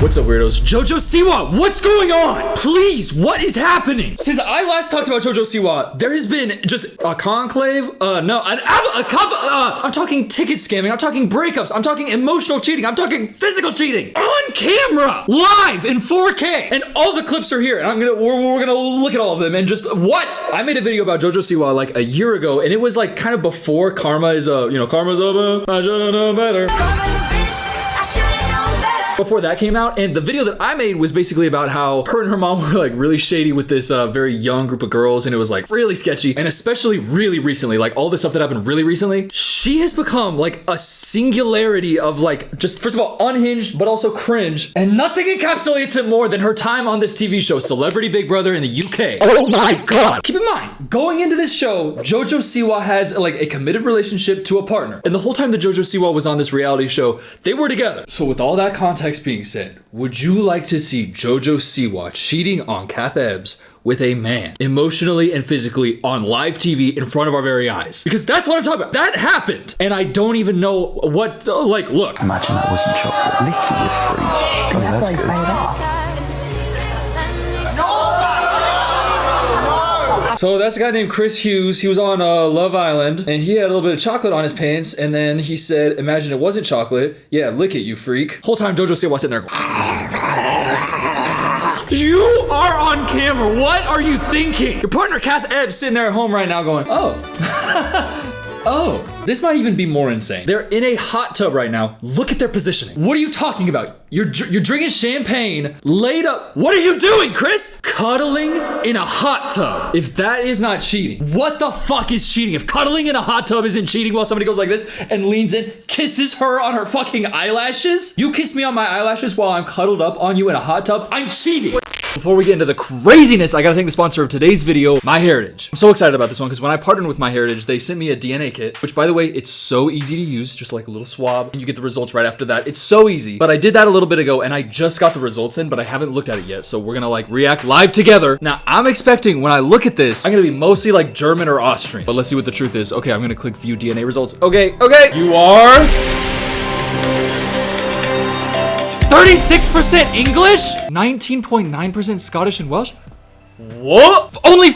What's up, weirdos? JoJo Siwa, what's going on? Please, what is happening? Since I last talked about JoJo Siwa, there has been just a conclave. I'm talking ticket scamming. I'm talking breakups. I'm talking emotional cheating. I'm talking physical cheating on camera, live in 4K, and all the clips are here. And we're gonna look at all of them and just what? I made a video about JoJo Siwa like a year ago, and it was like kind of before karma is karma's over. I should've known better. Before that came out, and the video that I made was basically about how her and her mom were like really shady with this very young group of girls, and it was like really sketchy. And especially really recently, like all the stuff that happened really recently, she has become like a singularity of like just first of all unhinged but also cringe, and nothing encapsulates it more than her time on this TV show Celebrity Big Brother in the UK. Oh my god. Keep in mind, going into this show, JoJo Siwa has like a committed relationship to a partner, and the whole time that JoJo Siwa was on this reality show, they were together. So with all that context being said, would you like to see JoJo Siwa cheating on Kath Ebbs with a man, emotionally and physically, on live TV in front of our very eyes? Because that's what I'm talking about. That happened, and I don't even know what, like, look. Imagine that wasn't chocolate. Lick it, you freak. Oh, that's good. So that's a guy named Chris Hughes. He was on Love Island, and he had a little bit of chocolate on his pants, and then he said, imagine it wasn't chocolate. Yeah, lick it, you freak. Whole time JoJo Siwa sitting there going, you are on camera. What are you thinking? Your partner Kath Ebbs sitting there at home right now going, oh. Oh, this might even be more insane. They're in a hot tub right now. Look at their positioning. What are you talking about? You're drinking champagne, laid up. What are you doing, Chris? Cuddling in a hot tub. If that is not cheating, what the fuck is cheating? If cuddling in a hot tub isn't cheating while somebody goes like this and leans in, kisses her on her fucking eyelashes? You kiss me on my eyelashes while I'm cuddled up on you in a hot tub? I'm cheating. Before we get into the craziness, I gotta thank the sponsor of today's video, MyHeritage. I'm so excited about this one because when I partnered with MyHeritage, they sent me a DNA kit, which by the way, it's so easy to use, just like a little swab, and you get the results right after that. It's so easy. But I did that a little bit ago, and I just got the results in, but I haven't looked at it yet, so we're gonna like react live together. Now, I'm expecting when I look at this, I'm gonna be mostly like German or Austrian, but let's see what the truth is. Okay, I'm gonna click view DNA results. Okay. You are 36% English, 19.9% Scottish and Welsh. What? Only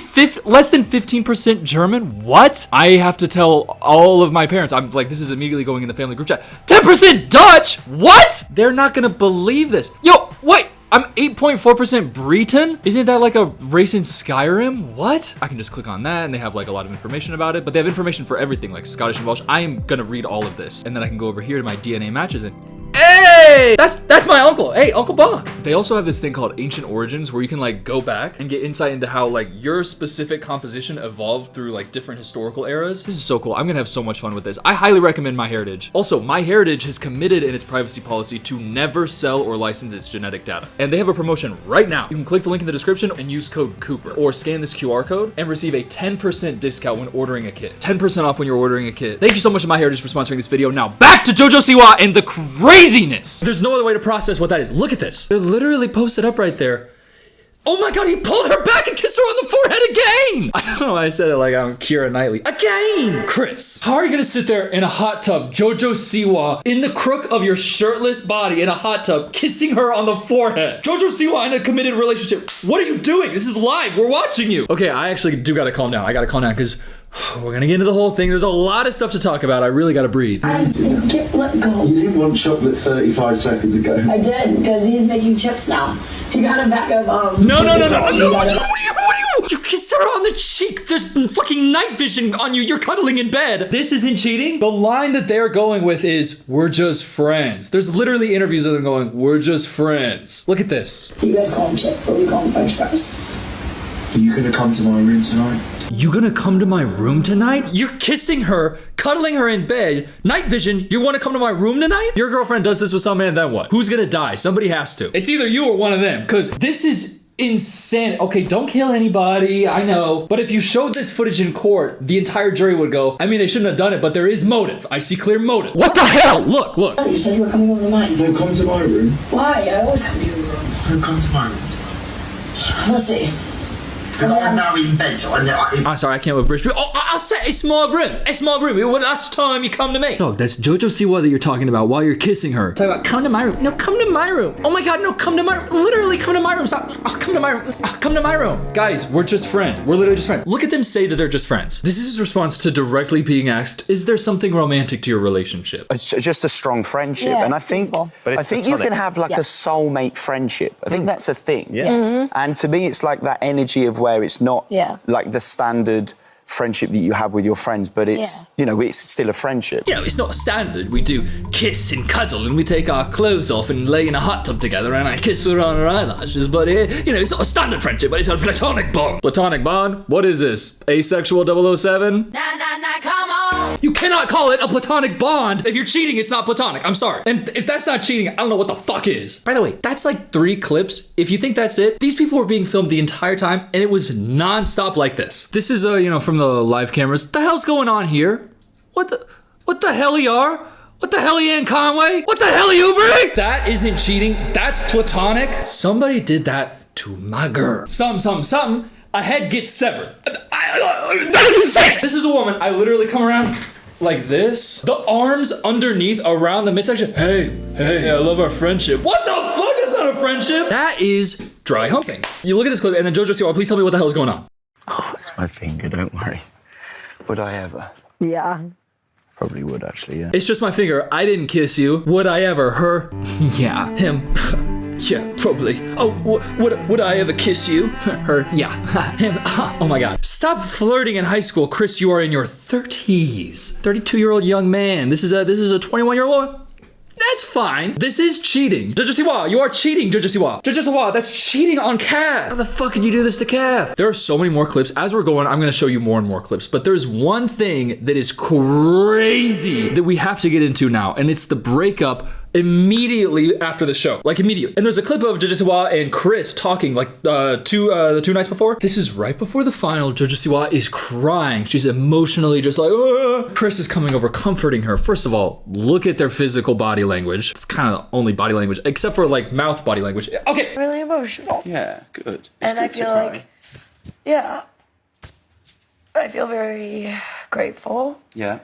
less than 15% German? What? I have to tell all of my parents. I'm like, this is immediately going in the family group chat. 10% Dutch? What? They're not gonna believe this. Yo, wait. I'm 8.4% Breton? Isn't that like a race in Skyrim? What? I can just click on that and they have like a lot of information about it, but they have information for everything like Scottish and Welsh. I am gonna read all of this, and then I can go over here to my DNA matches and hey, that's my uncle. Hey, Uncle Buck. They also have this thing called Ancient Origins where you can like go back and get insight into how like your specific composition evolved through like different historical eras. This is so cool. I'm gonna have so much fun with this. I highly recommend MyHeritage. Also, MyHeritage has committed in its privacy policy to never sell or license its genetic data. And they have a promotion right now. You can click the link in the description and use code Cooper or scan this QR code and receive a 10% discount when ordering a kit. 10% off when you're ordering a kit. Thank you so much to MyHeritage for sponsoring this video. Now back to JoJo Siwa and the craziness. There's no other way to process what that is. Look at this. They're literally posted up right there. Oh my god, he pulled her back and kissed her on the forehead again! I don't know why I said it like I'm Keira Knightley. Again! Chris, how are you gonna sit there in a hot tub, JoJo Siwa, in the crook of your shirtless body in a hot tub, kissing her on the forehead? JoJo Siwa in a committed relationship. What are you doing? This is live. We're watching you. Okay, I actually do gotta calm down. I gotta calm down because we're gonna get into the whole thing. There's a lot of stuff to talk about. I really gotta breathe. I can't let go. You didn't want chocolate 35 seconds ago. I did, because he's making chips now. He got a bag of, No. What are you? You kissed her on the cheek. There's fucking night vision on you. You're cuddling in bed. This isn't cheating. The line that they're going with is, we're just friends. There's literally interviews of them going, we're just friends. Look at this. You guys call him chip, but we call him french fries. Are you gonna come to my room tonight? You gonna come to my room tonight? You're kissing her, cuddling her in bed, night vision. You wanna come to my room tonight? Your girlfriend does this with some man, then what? Who's gonna die? Somebody has to. It's either you or one of them, because this is insane. Okay, don't kill anybody, I know. But if you showed this footage in court, the entire jury would go, I mean, they shouldn't have done it, but there is motive. I see clear motive. What the hell? Look. You said you were coming over to mine. No, come to my room. Why? I always come to your room. No, come to my room tonight. Let's see. because I'm now in bed, so I'm sorry, I can't with British people. Oh, I said it's my room. It's my room. When last time you come to me? Dog, that's JoJo Siwa that you're talking about while you're kissing her. Talk about come to my room. No, come to my room. Oh my god, no, come to my room. Literally, come to my room. Stop. Oh, come to my room. Oh, come to my room. Guys, we're just friends. We're literally just friends. Look at them say that they're just friends. This is his response to directly being asked, is there something romantic to your relationship? It's just a strong friendship, Yeah, and I think you can have like a soulmate friendship. I think that's a thing. Yes. And to me, it's like that energy of where it's not like the standard friendship that you have with your friends, but it's you know, it's still a friendship. You know, it's not standard. We do kiss and cuddle and we take our clothes off and lay in a hot tub together and I kiss her on her eyelashes, but you know, it's not a standard friendship, but it's a platonic bond. Platonic bond? What is this? Asexual 007? Nah, come on. You cannot call it a platonic bond. If you're cheating, it's not platonic. I'm sorry. And if that's not cheating, I don't know what the fuck is. By the way, that's like 3 clips. If you think that's it, these people were being filmed the entire time and it was non-stop like this. This is, you know, from the live cameras. What the hell's going on here? What the hell you are? What the hell you in Conway? What the hell you bring? That isn't cheating. That's platonic. Somebody did that to my girl. Something. A head gets severed. That is insane. This is a woman. I literally come around like this. The arms underneath around the midsection. Hey, I love our friendship. What the fuck is not a friendship? That is dry humping. You look at this clip and then JoJo Siwa, please tell me what the hell is going on. Oh, it's my finger, don't worry. Would I ever? Yeah. Probably would, actually, yeah. It's just my finger. I didn't kiss you. Would I ever? Her? Yeah. Him? Yeah, probably. Oh, would I ever kiss you? Her? Yeah. Him? Oh my god. Stop flirting in high school, Chris. You are in your 30s. 32-year-old young man. This is a 21-year-old woman. That's fine. This is cheating. JoJo Siwa, you are cheating, JoJo Siwa. JoJo Siwa, that's cheating on Kath. How the fuck could you do this to Kath? There are so many more clips. As we're going, I'm gonna show you more and more clips, but there's one thing that is crazy that we have to get into now, and it's the breakup immediately after the show, like immediately. And there's a clip of JoJo Siwa and Chris talking like the two nights before. This is right before the final. JoJo Siwa is crying. She's emotionally just like, ah. Chris is coming over, comforting her. First of all, look at their physical body language. It's kind of only body language, except for like mouth body language. Okay. Really emotional. Yeah, good. And I feel like, I feel very grateful. Yeah.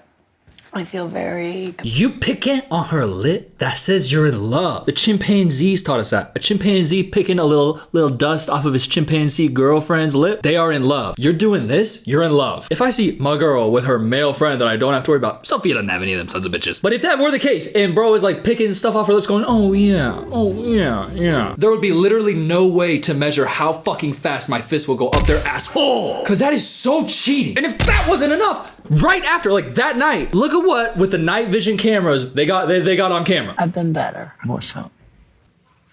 I feel very... You picking on her lip? That says you're in love. The chimpanzees taught us that. A chimpanzee picking a little dust off of his chimpanzee girlfriend's lip. They are in love. You're doing this, you're in love. If I see my girl with her male friend that I don't have to worry about, Sophia doesn't have any of them sons of bitches. But if that were the case, and bro is like picking stuff off her lips going, oh yeah, there would be literally no way to measure how fucking fast my fist will go up their asshole. Cause that is so cheating. And if that wasn't enough, right after, like that night, look at what, with the night vision cameras, they got on camera. I've been better. What's up?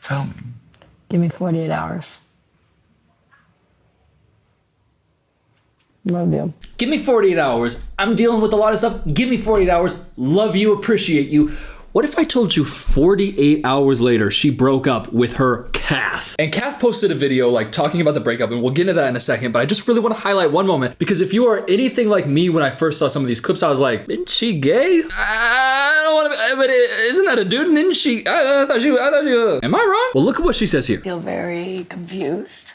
Tell me. Give me 48 hours. Love you. Give me 48 hours. I'm dealing with a lot of stuff. Give me 48 hours. Love you, appreciate you. What if I told you 48 hours later, she broke up with her Kath? And Kath posted a video like talking about the breakup, and we'll get into that in a second, but I just really want to highlight one moment, because if you are anything like me when I first saw some of these clips, I was like, isn't she gay? I don't want to, but isn't that a dude? And isn't she, I thought she am I wrong? Well, look at what she says here. I feel very confused.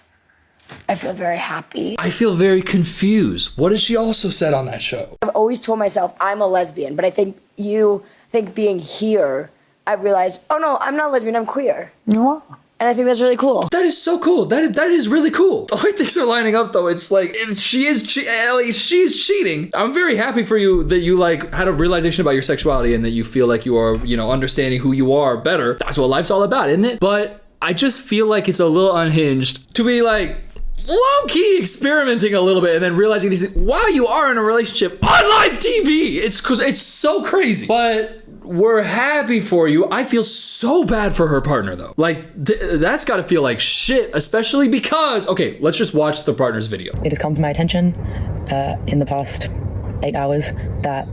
I feel very happy. I feel very confused. What has she also said on that show? I've always told myself I'm a lesbian, but I think being here, I realized, oh no, I'm not lesbian, I'm queer. What? And I think that's really cool. That is so cool. That is really cool. The way things are lining up, though, it's like if she's cheating. I'm very happy for you that you like had a realization about your sexuality and that you feel like you are, understanding who you are better. That's what life's all about, isn't it? But I just feel like it's a little unhinged to be like low-key experimenting a little bit and then realizing this while you are in a relationship on live TV. It's so crazy. But we're happy for you. I feel so bad for her partner though. Like that's gotta feel like shit, especially because, okay, let's just watch the partner's video. It has come to my attention in the past 8 hours that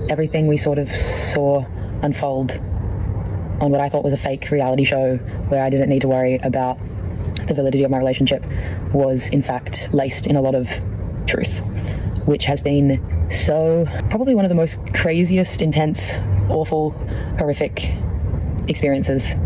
everything we sort of saw unfold on what I thought was a fake reality show where I didn't need to worry about the validity of my relationship was in fact laced in a lot of truth, which has been probably one of the most craziest, intense, awful, horrific experiences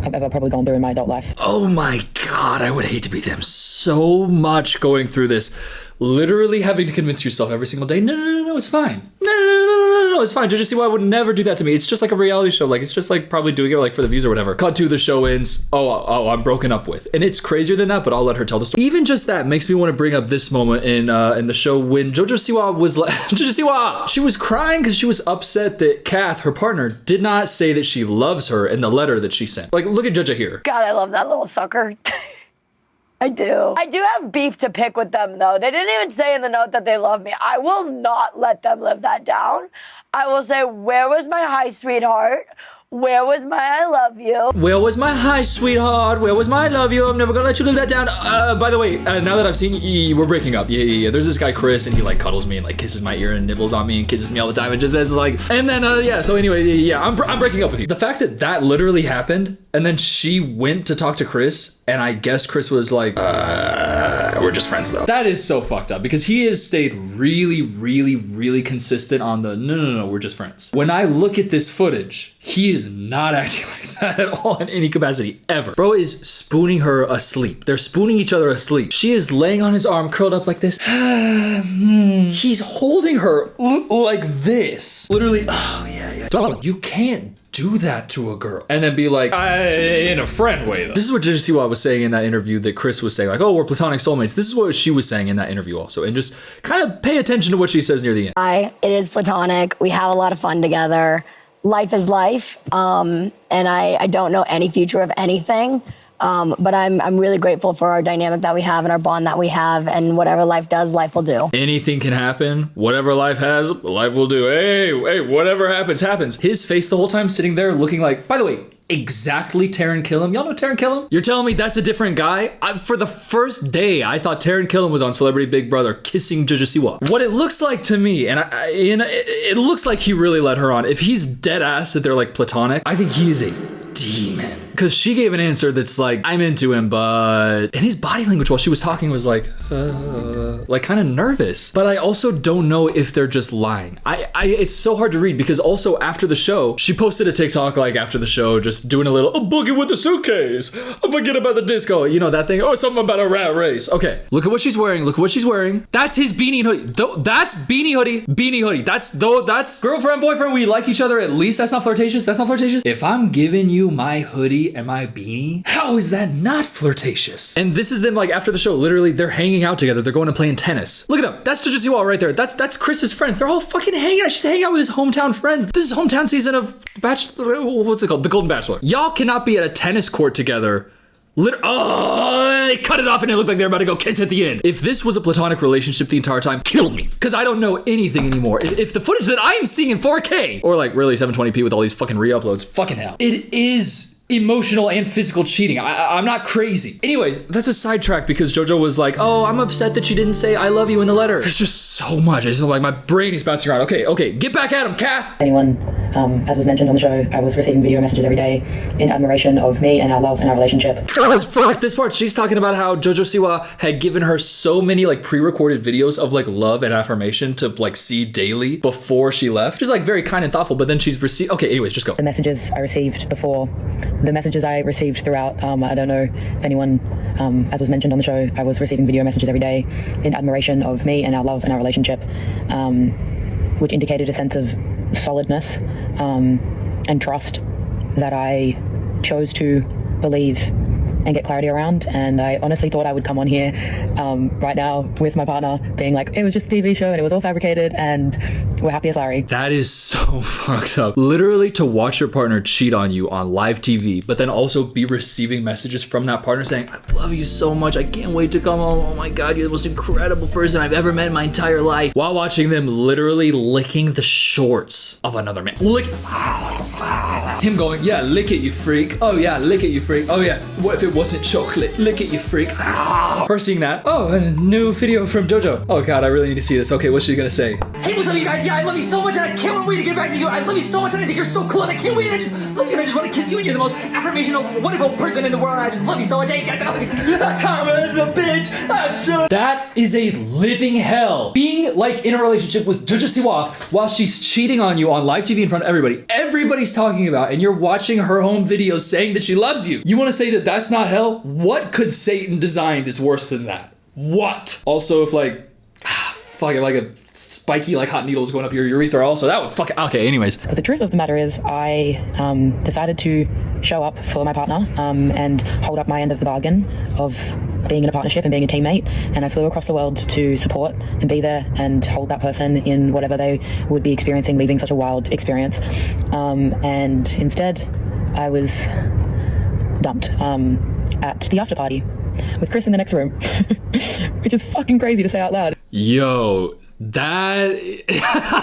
I've ever probably gone through in my adult life. Oh my God, I would hate to be them so much going through this. Literally having to convince yourself every single day, no, it's fine. No, it's fine. JoJo Siwa would never do that to me. It's just like a reality show. Like, it's just like probably doing it like for the views or whatever. Cut to the show ends. Oh, I'm broken up with. And it's crazier than that, but I'll let her tell the story. Even just that makes me want to bring up this moment in the show when JoJo Siwa was like, JoJo Siwa, she was crying because she was upset that Kath, her partner, did not say that she loves her in the letter that she sent. Like, look at JoJo here. God, I love that little sucker. I do. I do have beef to pick with them, though. They didn't even say in the note that they love me. I will not let them live that down. I will say, where was my hi, sweetheart? Where was my I love you? Where was my hi, sweetheart? Where was my I love you? I'm never gonna let you live that down. By the way, now that I've seen you, we're breaking up. Yeah. There's this guy, Chris, and he like cuddles me and like kisses my ear and nibbles on me and kisses me all the time and just says like, and then, yeah. So anyway, yeah, I'm breaking up with you. The fact that that literally happened and then she went to talk to Chris and I guess Chris was like, we're just friends though. That is so fucked up because he has stayed really consistent on the no, we're just friends. When I look at this footage, he is not acting like that at all in any capacity ever. Bro is spooning her asleep. They're spooning each other asleep. She is laying on his arm curled up like this. He's holding her like this. Literally, oh yeah. You can't do that to a girl and then be like, in a friend way though. This is what JoJo Siwa was saying in that interview that Chris was saying, like, oh, we're platonic soulmates. This is what she was saying in that interview also. And just kind of pay attention to what she says near the end. It is platonic. We have a lot of fun together. Life is life. And I don't know any future of anything. But I'm really grateful for our dynamic that we have and our bond that we have, and whatever life does, life will do. Anything can happen. Whatever life has, life will do. Hey, whatever happens. His face the whole time sitting there looking like, by the way, exactly Taran Killam. Y'all know Taran Killam? You're telling me that's a different guy? For the first day, I thought Taran Killam was on Celebrity Big Brother kissing JoJo Siwa. What it looks like to me, and it looks like he really led her on. If he's dead ass that they're like platonic, I think he is a demon. Because she gave an answer that's like, I'm into him, but... And his body language while she was talking was like kind of nervous. But I also don't know if they're just lying. It's so hard to read because also after the show, she posted a TikTok like after the show, just doing a little, boogie with the suitcase. Forget about the disco. You know that thing? Oh, something about a rat race. Okay, look at what she's wearing. That's his beanie hoodie. That's beanie hoodie. That's girlfriend, boyfriend. We like each other at least. That's not flirtatious. If I'm giving you my hoodie and my beanie, how is that not flirtatious? And this is them like after the show, literally they're hanging out together. They're going to playing tennis. Look at him. That's JoJo Siwa right there. That's Chris's friends. They're all fucking hanging out. She's hanging out with his hometown friends. This is hometown season of what's it called? The Golden Bachelor. Y'all cannot be at a tennis court together. They cut it off and it looked like they were about to go kiss at the end. If this was a platonic relationship the entire time, kill me. Because I don't know anything anymore. If the footage that I am seeing in 4K, or like really 720p with all these fucking re-uploads, fucking hell. It is emotional and physical cheating. I'm not crazy. Anyways, that's a sidetrack because JoJo was like, oh, I'm upset that she didn't say I love you in the letter. There's just so much. It's like my brain is bouncing around. Okay, get back at him, Kath. Anyone, as was mentioned on the show, I was receiving video messages every day in admiration of me and our love and our relationship. Fuck this part. She's talking about how JoJo Siwa had given her so many like pre-recorded videos of like love and affirmation to like see daily before she left. She's like very kind and thoughtful, but then she's received. Okay, anyways, just go. The messages I received before, the messages I received throughout, I don't know if anyone, as was mentioned on the show, I was receiving video messages every day in admiration of me and our love and our relationship, which indicated a sense of solidness and trust that I chose to believe and get clarity around. And I honestly thought I would come on here right now with my partner being like, it was just a TV show and it was all fabricated and we're happy as Larry. That is so fucked up. Literally to watch your partner cheat on you on live TV, but then also be receiving messages from that partner saying, I love you so much. I can't wait to come home. Oh my God, you're the most incredible person I've ever met in my entire life. While watching them literally licking the shorts of another man. Him going, yeah, lick it, you freak. Oh yeah, lick it, you freak. Oh yeah, what if it wasn't chocolate? Lick it, you freak. Her seeing that. Oh, a new video from JoJo. Oh God, I really need to see this. Okay, what's she gonna say? Hey, what's up, you guys? Yeah, I love you so much, and I can't wait to get back to you. I love you so much, and I think you're so cool, and I can't wait to just just love you and I just want to kiss you and you're the most affirmational, wonderful person in the world. I just love you so much. Hey, guys, karma is a bitch. That is a living hell. Being like in a relationship with JoJo Siwa while she's cheating on you on live TV in front of everybody. Everybody's talking about, and you're watching her home videos saying that she loves you. You want to say that that's not hell? What could Satan design that's worse than that? What? Also, if like, fucking like a spiky like hot needles going up your urethra also, that would fucking, okay, anyways. But the truth of the matter is I decided to show up for my partner and hold up my end of the bargain of being in a partnership and being a teammate, and I flew across the world to support and be there and hold that person in whatever they would be experiencing, leaving such a wild experience. And instead, I was dumped at the after party with Chris in the next room, which is fucking crazy to say out loud. Yo, that,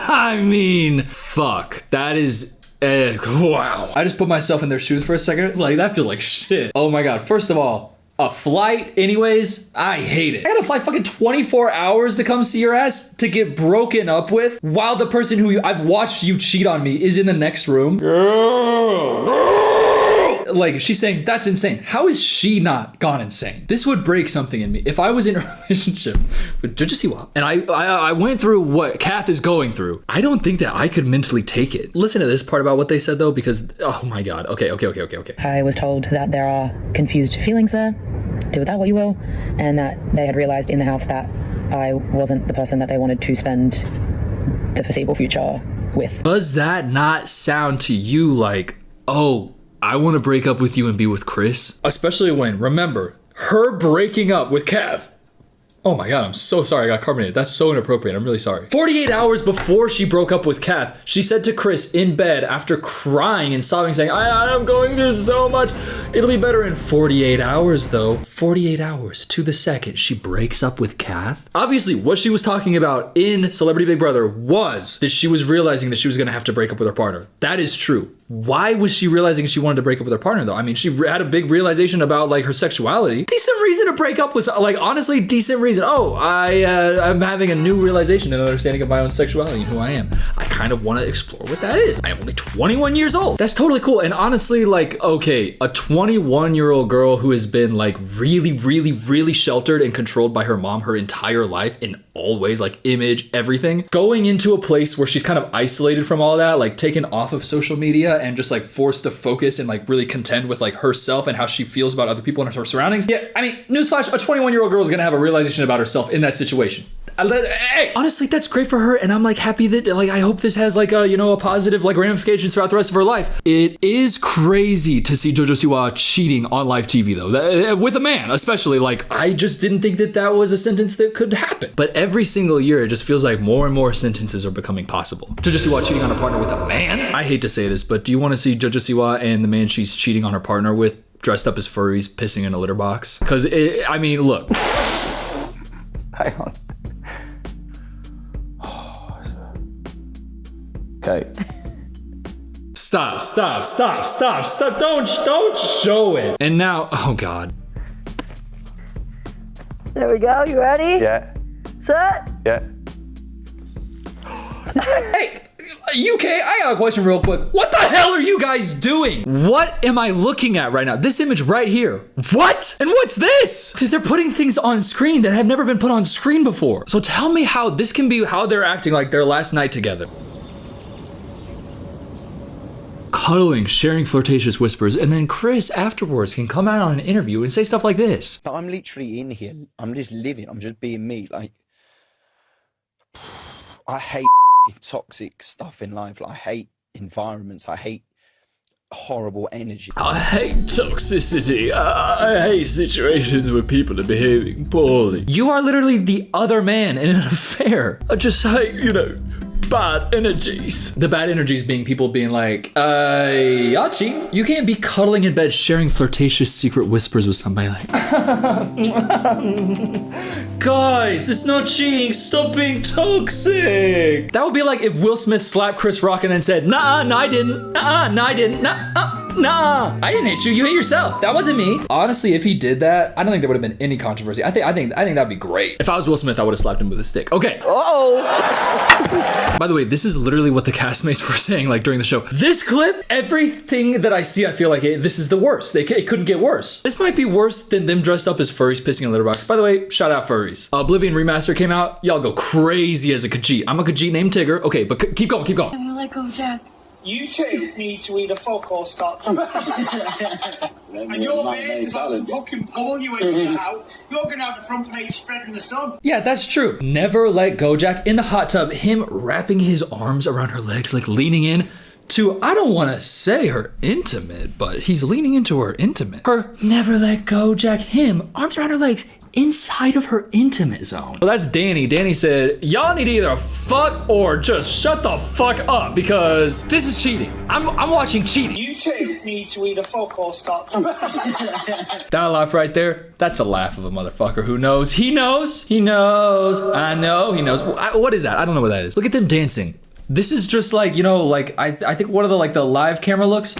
I mean, fuck, that is, wow. I just put myself in their shoes for a second. It's like, that feels like shit. Oh my God. First of all, a flight anyways, I hate it. I gotta fly fucking 24 hours to come see your ass to get broken up with while the person who I've watched you cheat on me is in the next room. Like, she's saying, that's insane. How is she not gone insane? This would break something in me. If I was in a relationship with JoJo Siwa and I went through what Kath is going through, I don't think that I could mentally take it. Listen to this part about what they said though, because, oh my God. Okay. I was told that there are confused feelings there, do with that what you will, and that they had realized in the house that I wasn't the person that they wanted to spend the foreseeable future with. Does that not sound to you like, oh, I want to break up with you and be with Chris? Especially when, remember, her breaking up with Kath. Oh my God, I'm so sorry I got carbonated. That's so inappropriate. I'm really sorry. 48 hours before she broke up with Kath, she said to Chris in bed after crying and sobbing, saying, I'm going through so much. It'll be better in 48 hours though. 48 hours to the second she breaks up with Kath. Obviously, what she was talking about in Celebrity Big Brother was that she was realizing that she was gonna have to break up with her partner. That is true. Why was she realizing she wanted to break up with her partner though? I mean, she had a big realization about like her sexuality. Decent reason to break up was like, honestly, decent reason. Oh, I'm having a new realization and understanding of my own sexuality and who I am. I kind of want to explore what that is. I am only 21 years old. That's totally cool. And honestly, like, okay, a 21-year-old girl who has been like really sheltered and controlled by her mom her entire life in all ways, like image, everything, going into a place where she's kind of isolated from all that, like taken off of social media and just like forced to focus and like really contend with like herself and how she feels about other people and her surroundings. Yeah, I mean, newsflash, a 21-year-old girl is gonna have a realization about herself in that situation. Hey, honestly, that's great for her, and I'm like happy that like I hope this has like a positive like ramifications throughout the rest of her life. It is crazy to see JoJo Siwa cheating on live TV though, with a man especially. Like, I just didn't think that that was a sentence that could happen. But every single year, it just feels like more and more sentences are becoming possible. JoJo Siwa cheating on her partner with a man. I hate to say this, but do you want to see JoJo Siwa and the man she's cheating on her partner with dressed up as furries pissing in a litter box? Because I mean, look. Hang on. Okay. Stop. Don't show it. And now, oh God. There we go. You ready? Yeah. Set. Yeah. Hey, UK, I got a question real quick. What the hell are you guys doing? What am I looking at right now? This image right here. What? And what's this? They're putting things on screen that have never been put on screen before. So tell me how this can be how they're acting like their last night together. Cuddling, sharing flirtatious whispers, and then Chris afterwards can come out on an interview and say stuff like this. But I'm literally in here. I'm just living. I'm just being me. Like, I hate toxic stuff in life. Like, I hate environments. I hate horrible energy. I hate toxicity. I hate situations where people are behaving poorly. You are literally the other man in an affair. I just hate, bad energies. The bad energies being people being like, y'all cheating? You can't be cuddling in bed sharing flirtatious secret whispers with somebody like, guys, it's not cheating, stop being toxic. That would be like if Will Smith slapped Chris Rock and then said, nah, I didn't, nah, I didn't, nah. Nah, I didn't hit you. You hit yourself. That wasn't me. Honestly, if he did that, I don't think there would have been any controversy. I think that'd be great. If I was Will Smith, I would have slapped him with a stick. Okay. By the way, this is literally what the castmates were saying like during the show. This clip, everything that I see, I feel like this is the worst. It couldn't get worse. This might be worse than them dressed up as furries pissing in a litter box. By the way, shout out furries. Oblivion Remaster came out. Y'all go crazy as a Khajiit. I'm a Khajiit named Tigger. Okay, but keep going. I'm like, oh, Jack. You two need to either fuck or stop. And your mate's about to fucking pull you in out. You're gonna have the front page spread in the sun. Yeah, that's true. Never Let Go Jack in the hot tub. Him wrapping his arms around her legs, like leaning in to, I don't want to say her intimate, but he's leaning into her intimate. Her Never Let Go Jack, him, arms around her legs, inside of her intimate zone. Well, that's Danny. Danny said, y'all need to either fuck or just shut the fuck up because this is cheating. I'm watching cheating. You two need to either fuck or stop. That laugh right there, that's a laugh of a motherfucker who knows. He knows. He knows. I know he knows. What is that? I don't know what that is. Look at them dancing. This is just like, you know, like I think one of the live camera looks.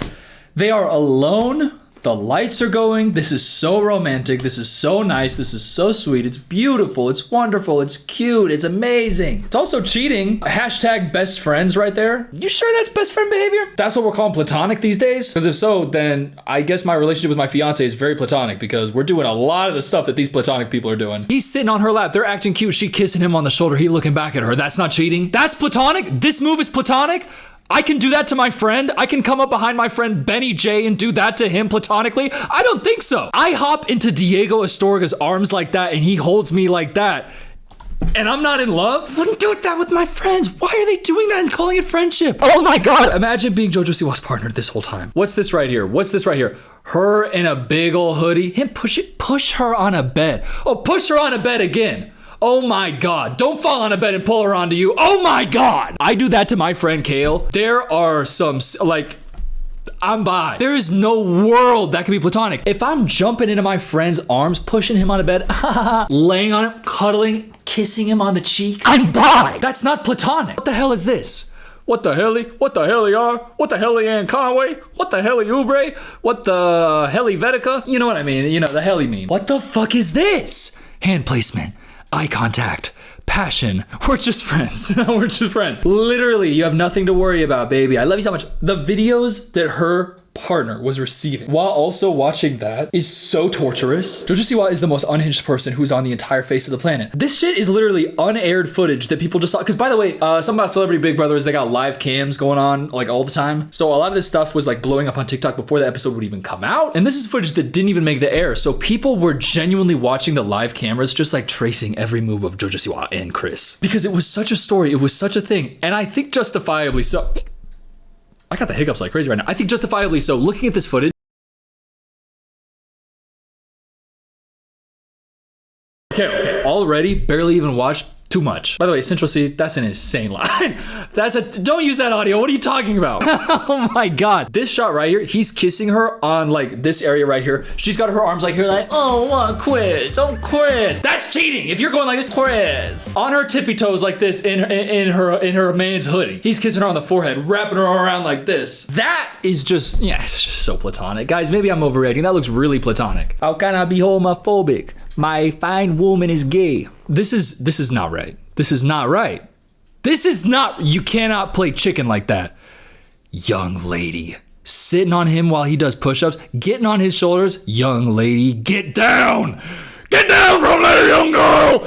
They are alone. The lights are going. This is so romantic. This is so nice. This is so sweet. It's beautiful. It's wonderful. It's cute. It's amazing. It's also cheating. Hashtag best friends right there. You sure that's best friend behavior? That's what we're calling platonic these days? Because if so, then I guess my relationship with my fiance is very platonic because we're doing a lot of the stuff that these platonic people are doing. He's sitting on her lap. They're acting cute. She kissing him on the shoulder. He looking back at her. That's not cheating. That's platonic. This move is platonic. I can do that to my friend. I can come up behind my friend Benny J and do that to him platonically. I don't think so. I hop into Diego Astorga's arms like that and he holds me like that. And I'm not in love? Wouldn't do that with my friends. Why are they doing that and calling it friendship? Oh my God. Imagine being JoJo Siwa's partner this whole time. What's this right here? What's this right here? Her in a big old hoodie. Him push her on a bed. Oh, push her on a bed again. Oh my God, don't fall on a bed and pull her onto you. Oh my God. I do that to my friend Kale. There are some, like, I'm bi. There is no world that can be platonic. If I'm jumping into my friend's arms, pushing him on a bed, laying on him, cuddling, kissing him on the cheek, I'm bi. That's not platonic. What the hell is this? What the hell? What the hell are? What the hell Ann Conway? What the hell Ubre? What the hell Vetica? You know what I mean? You know, the hell meme. What the fuck is this? Hand placement. Eye contact, passion. We're just friends. We're just friends. Literally, you have nothing to worry about, baby. I love you so much. The videos that her partner was receiving while also watching that is so torturous. JoJo Siwa is the most unhinged person who's on the entire face of the planet. This shit is literally unaired footage that people just saw. Because by the way, something about Celebrity Big Brother is they got live cams going on like all the time. So a lot of this stuff was like blowing up on TikTok before the episode would even come out. And this is footage that didn't even make the air. So people were genuinely watching the live cameras, just like tracing every move of JoJo Siwa and Chris. Because it was such a story. It was such a thing. And I think justifiably so. I got the hiccups like crazy right now. I think justifiably so. Looking at this footage. Okay. Already barely even watched. Too much. By the way, Central C, that's an insane line. Don't use that audio. What are you talking about? Oh my God. This shot right here, he's kissing her on like this area right here. She's got her arms like here like, oh, Chris, oh, Chris. That's cheating. If you're going like this, Chris. On her tippy toes like this in her man's hoodie. He's kissing her on the forehead, wrapping her around like this. That is just, yeah, it's just so platonic. Guys, maybe I'm overreacting. That looks really platonic. How can I be homophobic? My fine woman is gay. This is not right. This is not right. This is not, you cannot play chicken like that. Young lady. Sitting on him while he does push-ups, getting on his shoulders. Young lady, get down. Get down from there, young girl.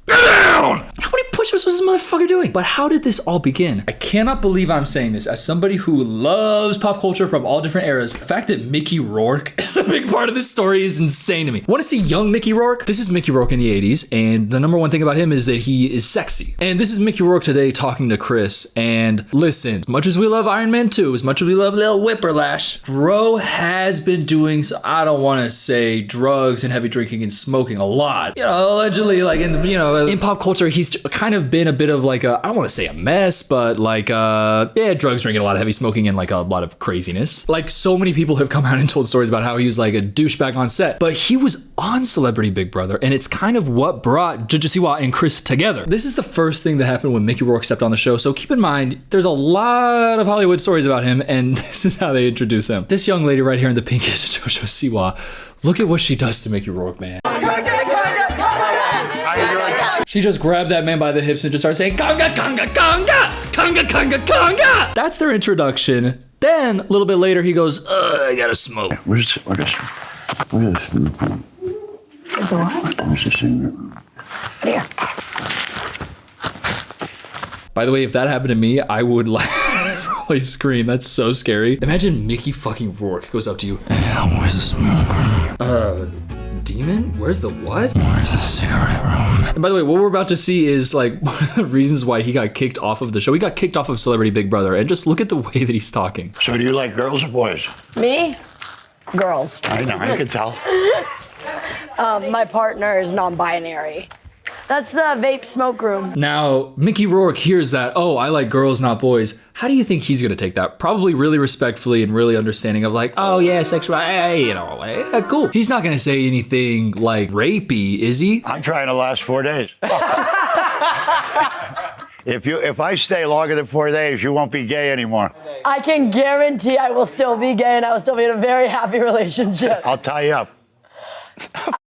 Get down. How many push-ups was this motherfucker doing? But how did this all begin? I cannot believe I'm saying this as somebody who loves pop culture from all different eras. The fact that Mickey Rourke is a big part of this story is insane to me. Want to see young Mickey Rourke? This is Mickey Rourke in the 80s, and the number one thing about him is that he is sexy. And this is Mickey Rourke today talking to Chris. And listen, as much as we love Iron Man 2, as much as we love Lil Whipperlash, bro has been doing, I don't want to say drugs and heavy drinking and smoking a lot. You know, allegedly, like in pop culture, he's kind of of been a bit of like I don't want to say a mess, but like yeah, drugs, drinking, a lot of heavy smoking, and like a lot of craziness. Like so many people have come out and told stories about how he was like a douchebag on set, but he was on Celebrity Big Brother, and it's kind of what brought JoJo Siwa and Chris together. This is the first thing that happened when Mickey Rourke stepped on the show, so keep in mind, there's a lot of Hollywood stories about him, and this is how they introduce him. This young lady right here in the pink is JoJo Siwa. Look at what she does to Mickey Rourke, man. She just grabbed that man by the hips and just started saying, conga, conga, conga, conga, conga, conga. That's their introduction. Then, a little bit later, he goes, I gotta smoke. Where's the what? Where's the singer? Here. By the way, if that happened to me, I would like probably scream. That's so scary. Imagine Mickey fucking Rourke goes up to you. Hey, where's the smoker? Demon? Where's the what? Where's the cigarette room? And by the way, what we're about to see is like one of the reasons why he got kicked off of the show. He got kicked off of Celebrity Big Brother, and just look at the way that he's talking. So do you like girls or boys? Me? Girls. I know, I can tell. My partner is non-binary. That's the vape smoke room. Now, Mickey Rourke hears that, oh, I like girls, not boys. How do you think he's gonna take that? Probably really respectfully and really understanding of like, oh yeah, sexuality, you know, yeah, cool. He's not gonna say anything like rapey, is he? I'm trying to last 4 days. If I stay longer than 4 days, you won't be gay anymore. I can guarantee I will still be gay and I will still be in a very happy relationship. I'll tie you up.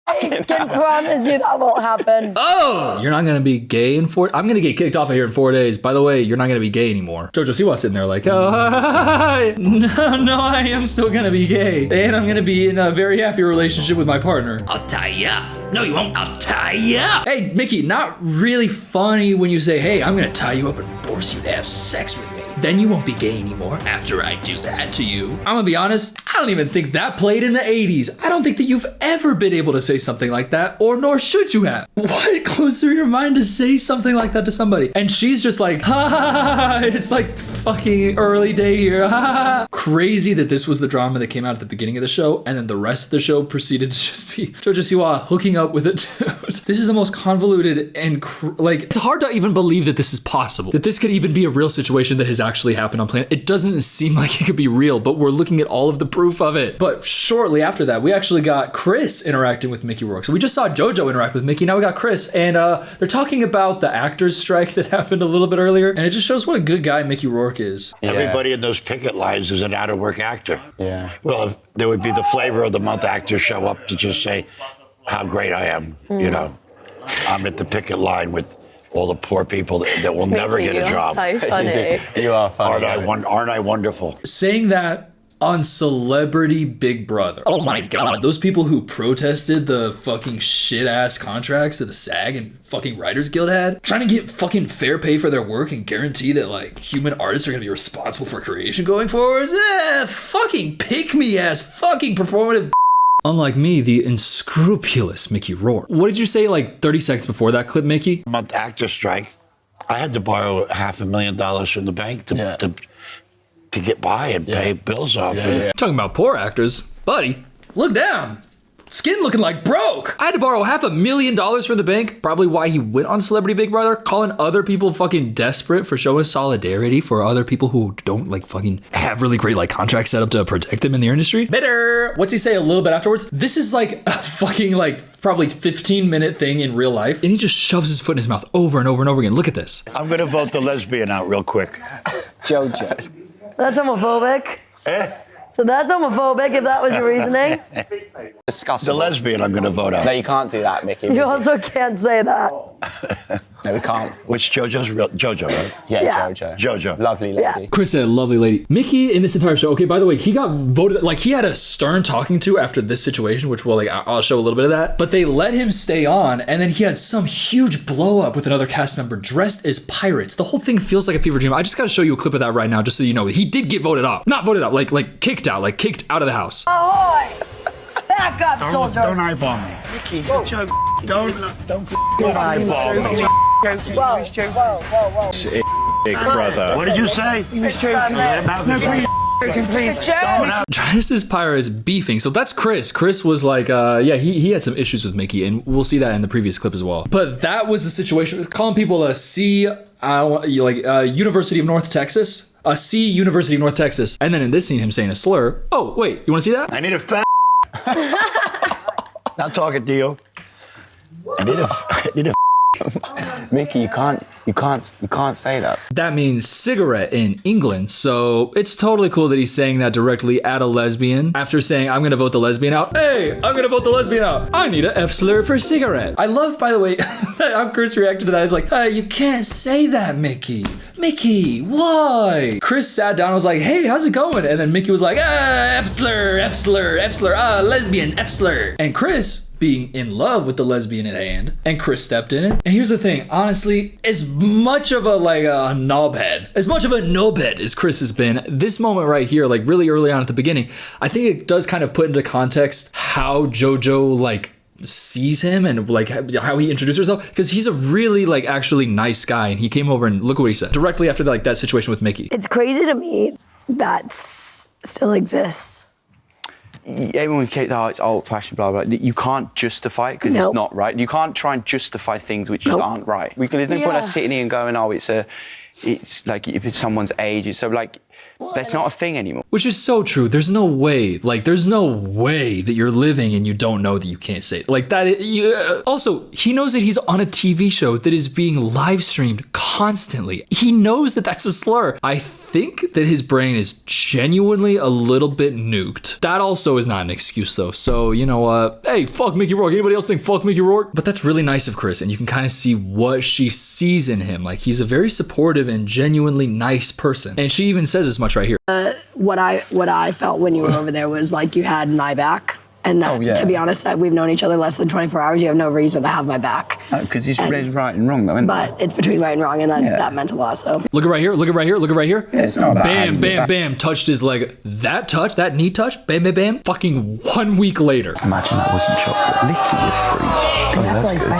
I can promise you that won't happen. Oh, you're not gonna be gay in 4. I'm gonna get kicked off of here in 4 days. By the way, you're not gonna be gay anymore. JoJo Siwa sitting there like, oh, hi. No, I am still gonna be gay, and I'm gonna be in a very happy relationship with my partner. I'll tie you up. No, you won't. I'll tie you up. Hey, Mickey, not really funny when you say, hey, I'm gonna tie you up and force you to have sex with me. Then you won't be gay anymore after I do that to you. I'm gonna be honest, I don't even think that played in the 80s. I don't think that you've ever been able to say something like that, or nor should you have. What goes through your mind to say something like that to somebody? And she's just like, ha ha ha, it's like fucking early day here, ha ha. Crazy that this was the drama that came out at the beginning of the show, and then the rest of the show proceeded to just be JoJo Siwa hooking up with a dude. This is the most convoluted and like, it's hard to even believe that this is possible, that this could even be a real situation that has actually happened on planet. It doesn't seem like it could be real, but we're looking at all of the proof of it. But shortly after that, we actually got Chris interacting with Mickey Rourke. So we just saw JoJo interact with Mickey, now we got Chris, and they're talking about the actors strike that happened a little bit earlier, and it just shows what a good guy Mickey Rourke is. Yeah. Everybody in those picket lines is an out-of-work actor. Yeah. Well, there would be the flavor of the month actors show up to just say how great I am, you know. I'm at the picket line with all the poor people that will never get a job. So funny. You are funny. Aren't I wonderful? Saying that on Celebrity Big Brother. Oh my God. Those people who protested the fucking shit ass contracts that the SAG and fucking Writers Guild had, trying to get fucking fair pay for their work and guarantee that like human artists are gonna be responsible for creation going forward. Fucking pick me ass fucking performative. Unlike me, the unscrupulous Mickey Rourke. What did you say like 30 seconds before that clip, Mickey? Month actor strike. I had to borrow $500,000 from the bank to get by and pay bills off. Talking about poor actors, buddy, look down. Skin looking like broke. I had to borrow $500,000 from the bank. Probably why he went on Celebrity Big Brother, calling other people fucking desperate for showing solidarity for other people who don't like fucking have really great like contracts set up to protect them in the industry. Better. What's he say a little bit afterwards? This is like a fucking like probably 15-minute thing in real life. And he just shoves his foot in his mouth over and over and over again. Look at this. I'm gonna vote the lesbian out real quick. JoJo. That's homophobic. So that's homophobic if that was your reasoning. The lesbian I'm gonna vote out. No, you can't do that, Mickey. You also can't say that. No, we can't. Which JoJo's real? JoJo, right? Yeah, JoJo. JoJo. Lovely lady. Chris said, lovely lady. Mickey in this entire show, okay, by the way, he got voted, like he had a stern talking to after this situation, which I'll show a little bit of that, but they let him stay on, and then he had some huge blow up with another cast member dressed as pirates. The whole thing feels like a fever dream. I just gotta show you a clip of that right now, just so you know. He did get voted off. Not voted out, like kicked out, like kicked out of the house. Ahoy! Back up, soldier. Don't eyeball me. Mickey's a joke. Don't eyeball me. Whoa. Big brother. What did you say? He was joking. This Pyra is beefing. So that's Chris. Chris was like, yeah, he had some issues with Mickey, and we'll see that in the previous clip as well. But that was the situation. Calling people a C, University of North Texas. A C, University of North Texas. And then in this scene, him saying a slur. Oh, wait, you want to see that? I need a fat. Not talking to you. I need a Mickey, you can't say that. That means cigarette in England. So it's totally cool that he's saying that directly at a lesbian after saying, I'm gonna vote the lesbian out. Hey, I'm gonna vote the lesbian out. I need a F slur for cigarette. I love, by the way, how Chris reacted to that. He's like, hey, you can't say that, Mickey. Mickey, why? Chris sat down and was like, hey, how's it going? And then Mickey was like, F slur, F slur, F slur, lesbian, F slur. And Chris, being in love with the lesbian at hand, and Chris stepped in it. And here's the thing, honestly, as much of a knobhead as Chris has been, this moment right here, like really early on at the beginning, I think it does kind of put into context how JoJo like sees him and like how he introduced herself, because he's a really like actually nice guy, and he came over and look what he said directly after like that situation with Mickey. It's crazy to me that still exists. Everyone keeps, oh, it's old-fashioned, blah, blah. You can't justify it because it's not right. You can't try and justify things which just aren't right. There's no point us sitting here and going, oh, it's like if it's someone's age. It's so like, that's not a thing anymore. Which is so true. There's no way that you're living and you don't know that you can't say it. Like that. Also, he knows that he's on a TV show that is being live streamed constantly. He knows that that's a slur. I think that his brain is genuinely a little bit nuked. That also is not an excuse though. So, you know, hey, fuck Mickey Rourke. Anybody else think fuck Mickey Rourke? But that's really nice of Chris, and you can kind of see what she sees in him. Like, he's a very supportive and genuinely nice person. And she even says as much right here. What I felt when you were over there was like you had my back. And to be honest, we've known each other less than 24 hours. You have no reason to have my back. Because it's right and wrong, though, isn't it? But it's between right and wrong, and that meant a lot. So look at right here. Look at right here. Look at right here. Yeah, it's not bam, bam, bam. Touched his leg. That touch, that knee touch. Bam, bam, bam. Fucking 1 week later. Imagine that wasn't chocolate. Licky, you freak. Oh, that's good.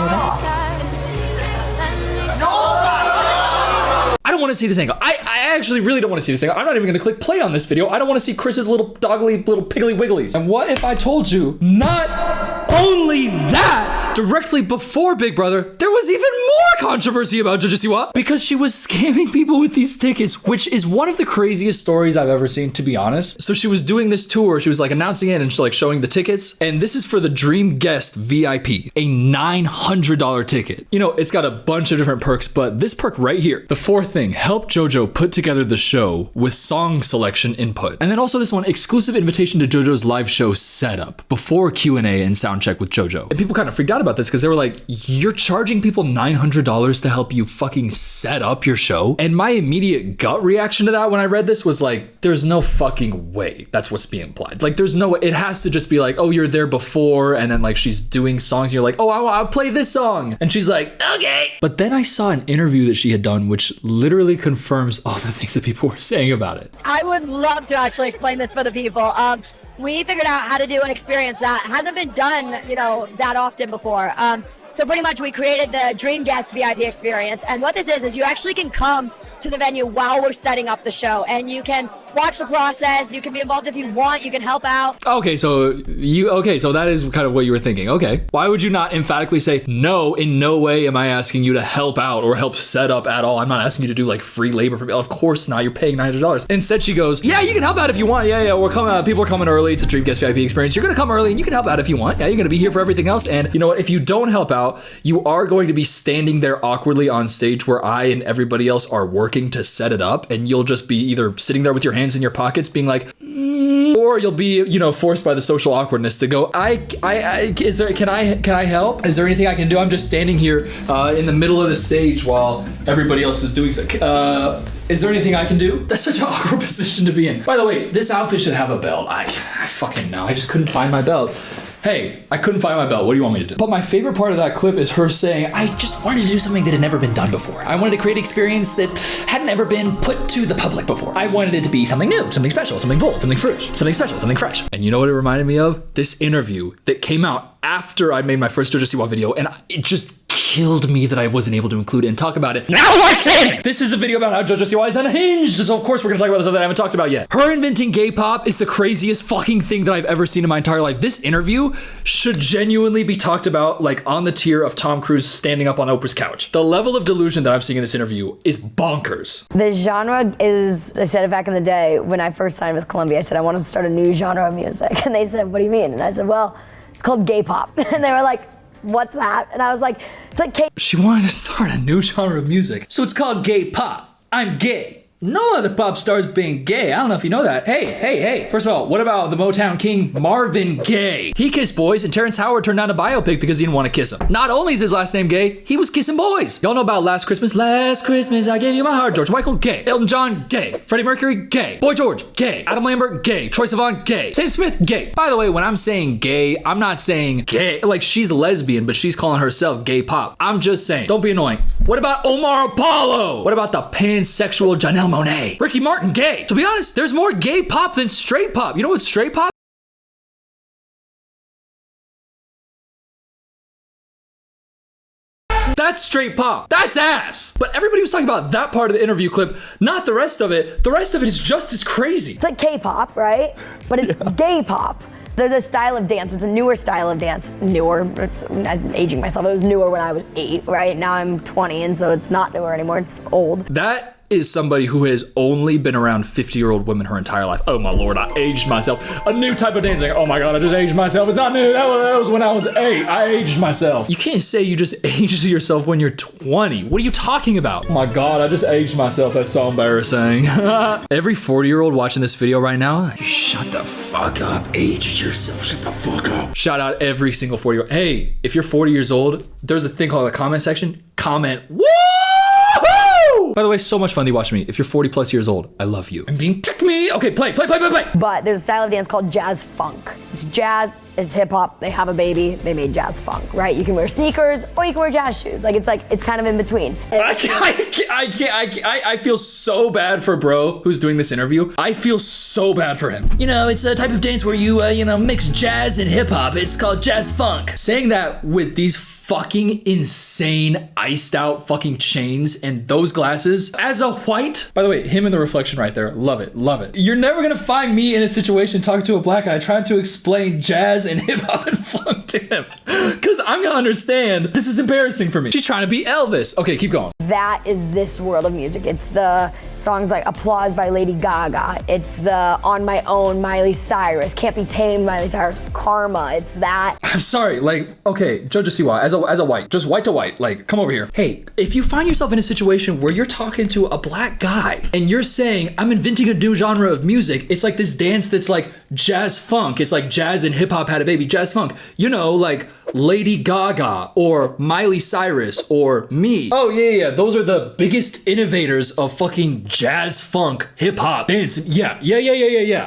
I don't want to see this angle. I actually really don't want to see this angle. I'm not even going to click play on this video. I don't want to see Chris's little doggly, little piggly wigglies. And what if I told you not only that, directly before Big Brother, there was even more controversy about JoJo Siwa because she was scamming people with these tickets, which is one of the craziest stories I've ever seen, to be honest. So she was doing this tour. She was like announcing it and like showing the tickets. And this is for the Dream Guest VIP, a $900 ticket. You know, it's got a bunch of different perks, but this perk right here, the fourth thing, help JoJo put together the show with song selection input. And then also this one, exclusive invitation to JoJo's live show setup before Q&A and sound check with JoJo. And people kind of freaked out about this because they were like, you're charging people $900 to help you fucking set up your show? And my immediate gut reaction to that when I read this was like, there's no fucking way that's what's being implied. Like, there's no way. It has to just be like, oh, you're there before, and then like she's doing songs and you're like, oh, I'll play this song. And she's like, okay. But then I saw an interview that she had done which literally confirms all the things that people were saying about it. I would love to actually explain this for the people. We figured out how to do an experience that hasn't been done, you know, that often before. So pretty much we created the Dream Guest VIP experience. And what this is you actually can come to the venue while we're setting up the show, and you can watch the process. You can be involved if you want. You can help out. Okay, so that is kind of what you were thinking. Okay, why would you not emphatically say no? In no way am I asking you to help out or help set up at all. I'm not asking you to do like free labor for me. Of course not. You're paying $900. Instead, she goes, yeah, you can help out if you want. Yeah, we're coming. People are coming early. It's a Dream Guest VIP experience. You're gonna come early and you can help out if you want. Yeah, you're gonna be here for everything else. And you know what? If you don't help out, you are going to be standing there awkwardly on stage where I and everybody else are working to set it up, and you'll just be either sitting there with your hands in your pockets being like, or you'll be, you know, forced by the social awkwardness to go, can I help? Is there anything I can do? I'm just standing here in the middle of the stage while everybody else is doing something. Is there anything I can do? That's such an awkward position to be in. By the way, this outfit should have a belt. I fucking know. I just couldn't find my belt. Hey, I couldn't find my belt. What do you want me to do? But my favorite part of that clip is her saying, I just wanted to do something that had never been done before. I wanted to create an experience that hadn't ever been put to the public before. I wanted it to be something new, something special, something bold, something fresh, something special, something fresh. And you know what it reminded me of? This interview that came out after I made my first JoJo Siwa video, and it just killed me that I wasn't able to include it and talk about it. Now I can! This is a video about how JoJo Siwa is unhinged, so of course we're gonna talk about the stuff that I haven't talked about yet. Her inventing gay pop is the craziest fucking thing that I've ever seen in my entire life. This interview should genuinely be talked about like on the tier of Tom Cruise standing up on Oprah's couch. The level of delusion that I'm seeing in this interview is bonkers. The genre is, I said it back in the day when I first signed with Columbia, I said I want to start a new genre of music. And they said, what do you mean? And I said, well, it's called gay pop. And they were like, what's that? And I was like, it's like K. She wanted to start a new genre of music. So it's called gay pop. I'm gay. No other pop stars being gay. I don't know if you know that. Hey. First of all, what about the Motown King, Marvin Gaye? He kissed boys and Terrence Howard turned down a biopic because he didn't want to kiss him. Not only is his last name gay, he was kissing boys. Y'all know about Last Christmas I gave you my heart. George Michael, gay. Elton John, gay. Freddie Mercury, gay. Boy George, gay. Adam Lambert, gay. Troye Sivan, gay. Sam Smith, gay. By the way, when I'm saying gay, I'm not saying gay. Like she's lesbian, but she's calling herself gay pop. I'm just saying, don't be annoying. What about Omar Apollo? What about the pansexual Janelle Monáe? Ricky Martin, gay. To be honest, there's more gay pop than straight pop. You know what's straight pop? That's straight pop. That's ass. But everybody was talking about that part of the interview clip, not the rest of it. The rest of it is just as crazy. It's like K-pop, right? But it's gay pop. There's a style of dance. It's a newer style of dance. Newer. I'm aging myself. It was newer when I was 8, right? Now I'm 20, and so it's not newer anymore. It's old. That is somebody who has only been around 50-year-old women her entire life. Oh my lord, I aged myself. A new type of dancing. Oh my god, I just aged myself. It's not new. That was when I was 8. I aged myself. You can't say you just aged yourself when you're 20. What are you talking about? Oh my god, I just aged myself. That's so embarrassing. Every 40-year-old watching this video right now, shut the fuck up. Aged yourself. Shut the fuck up. Shout out every single 40-year-old. Hey, if you're 40 years old, there's a thing called a comment section. Comment. Woo! By the way, so much fun to watch me. If you're 40 plus years old, I love you. I'm being pick me. Okay, play. But there's a style of dance called jazz funk. It's jazz, it's hip hop. They have a baby, they made jazz funk, right? You can wear sneakers or you can wear jazz shoes. It's kind of in between. I feel so bad for bro who's doing this interview. I feel so bad for him. You know, it's a type of dance where you, mix jazz and hip hop. It's called jazz funk. Saying that with these fucking insane iced out fucking chains and those glasses as a white. By the way, him in the reflection right there. Love it. You're never gonna find me in a situation talking to a black guy trying to explain jazz and hip hop and funk to him. Cause I'm gonna understand this is embarrassing for me. She's trying to be Elvis. Okay, keep going. That is this world of music. It's the songs like Applause by Lady Gaga. It's the On My Own Miley Cyrus, Can't Be Tamed Miley Cyrus, Karma. It's that. I'm sorry, okay, JoJo Siwa, as a white, just white to white, come over here. Hey, if you find yourself in a situation where you're talking to a black guy and you're saying, I'm inventing a new genre of music, it's like this dance that's like jazz funk. It's like jazz and hip hop had a baby, jazz funk. You know, like Lady Gaga or Miley Cyrus or me. Oh yeah, those are the biggest innovators of fucking jazz funk, hip hop, dance. Yeah.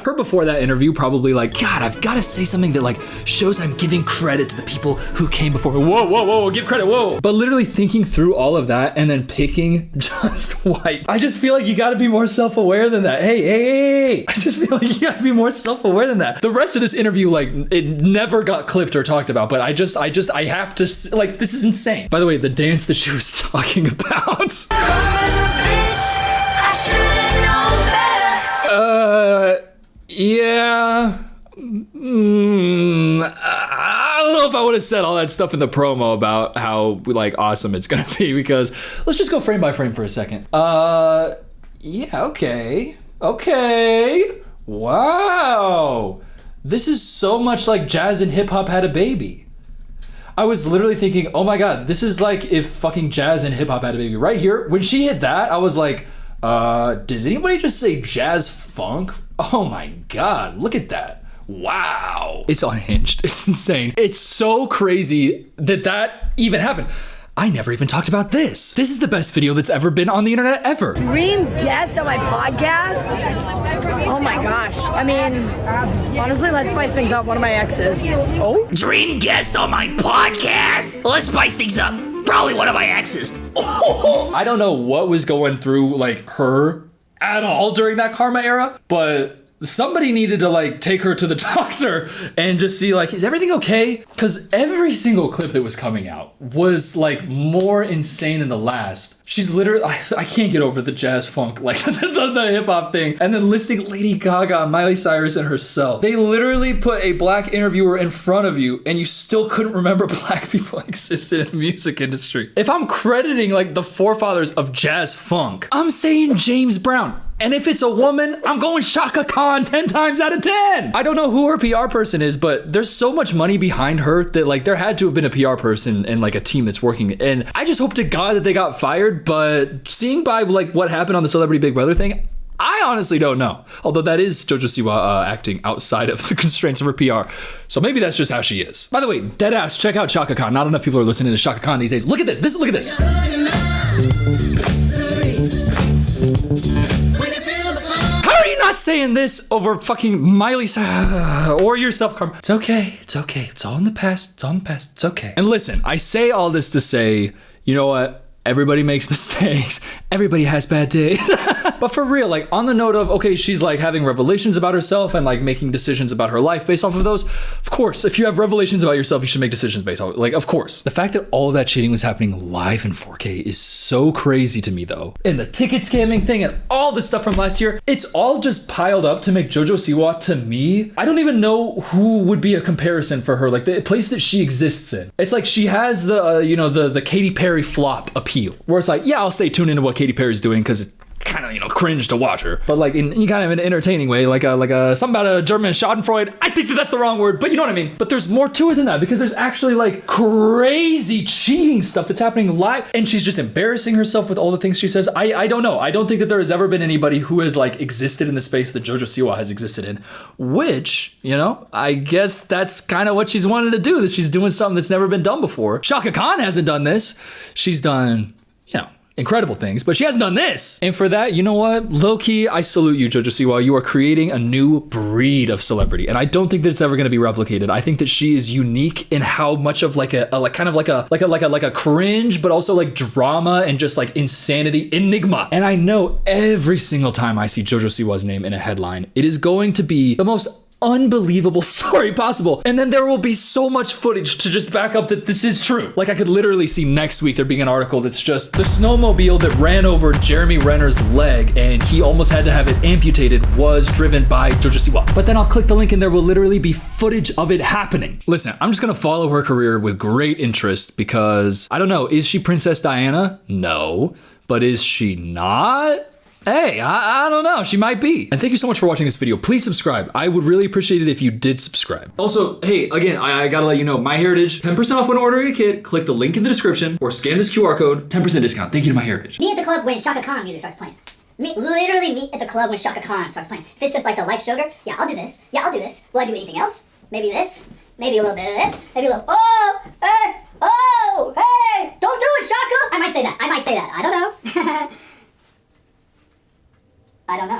Her before that interview probably God, I've got to say something that shows I'm giving credit to the people who came before me. Whoa, give credit, whoa. But literally thinking through all of that and then picking just white. I just feel like you got to be more self-aware than that. Hey. I just feel like you got to be more self-aware than that. The rest of this interview, it never got clipped or talked about, but I have to, this is insane. By the way, the dance that she was talking about. Yeah. I don't know if I would have said all that stuff in the promo about how awesome it's gonna be, because let's just go frame by frame for a second. Yeah, okay. Wow. This is so much like jazz and hip hop had a baby. I was literally thinking, oh my god, this is like if fucking jazz and hip hop had a baby. Right here, when she hit that, I was like, did anybody just say jazz funk? Oh my god, look at that. Wow. It's unhinged. It's insane. It's so crazy that even happened. I never even talked about this. This is the best video that's ever been on the internet ever. Dream guest on my podcast? Oh my gosh. I mean, honestly, let's spice things up. One of my exes. Oh? Dream guest on my podcast? Let's spice things up. Probably one of my exes. Oh. I don't know what was going through her at all during that Karma era, but somebody needed to like take her to the doctor and just see like, is everything okay? Because every single clip that was coming out was like more insane than the last. She's literally, I can't get over the jazz funk, like the hip hop thing. And then listing Lady Gaga, Miley Cyrus, and herself. They literally put a black interviewer in front of you and you still couldn't remember black people existed in the music industry. If I'm crediting like the forefathers of jazz funk, I'm saying James Brown. And if it's a woman, I'm going Shaka Khan 10 times out of 10. I don't know who her PR person is, but there's so much money behind her that like there had to have been a PR person and like a team that's working. And I just hope to God that they got fired. But seeing by like what happened on the Celebrity Big Brother thing, I honestly don't know. Although that is JoJo Siwa acting outside of the constraints of her PR. So maybe that's just how she is. By the way, deadass, check out Shaka Khan. Not enough people are listening to Shaka Khan these days. Look at this. Look at this. How are you not saying this over fucking Miley Cyrus or yourself, Carmen? It's okay. It's okay. It's all in the past. It's all in the past. It's okay. And listen, I say all this to say, you know what? Everybody makes mistakes. Everybody has bad days. But for real, like on the note of, okay, she's like having revelations about herself and like making decisions about her life based off of those. Of course, if you have revelations about yourself, you should make decisions based off, like, of course. The fact that all of that cheating was happening live in 4K is so crazy to me though. And the ticket scamming thing and all the stuff from last year, it's all just piled up to make JoJo Siwa, to me, I don't even know who would be a comparison for her. Like the place that she exists in. It's like she has the, the Katy Perry flop appeal. Where it's like, yeah, I'll stay tuned into what Katy Perry's doing because it kind of, cringe to watch her. But like in kind of an entertaining way, like something about a German schadenfreude. I think that's the wrong word, but you know what I mean. But there's more to it than that because there's actually like crazy cheating stuff that's happening live. And she's just embarrassing herself with all the things she says. I don't know. I don't think that there has ever been anybody who has like existed in the space that JoJo Siwa has existed in, which, I guess that's kind of what she's wanted to do, that she's doing something that's never been done before. Shaka Khan hasn't done this. She's done, incredible things, but she hasn't done this. And for that, you know what? Low-key, I salute you, JoJo Siwa. You are creating a new breed of celebrity. And I don't think that it's ever going to be replicated. I think that she is unique in how much of like a cringe, but also like drama and just like insanity enigma. And I know every single time I see JoJo Siwa's name in a headline, it is going to be the most unbelievable story possible. And then there will be so much footage to just back up that this is true. Like I could literally see next week there being an article that's just the snowmobile that ran over Jeremy Renner's leg and he almost had to have it amputated was driven by JoJo Siwa. But then I'll click the link and there will literally be footage of it happening. Listen, I'm just gonna follow her career with great interest because I don't know, is she Princess Diana? No. But is she not? Hey, I don't know. She might be. And thank you so much for watching this video. Please subscribe. I would really appreciate it if you did subscribe. Also, hey, again, I gotta let you know, MyHeritage, 10% off when ordering a kit. Click the link in the description or scan this QR code, 10% discount. Thank you to MyHeritage. Meet at the club when Shaka Khan music starts playing. Literally meet at the club when Shaka Khan starts playing. If it's just like the light sugar, yeah, I'll do this. Yeah, I'll do this. Will I do anything else? Maybe this. Maybe a little bit of this. Maybe a little, hey, don't do it, Shaka. I might say that. I don't know. I don't know.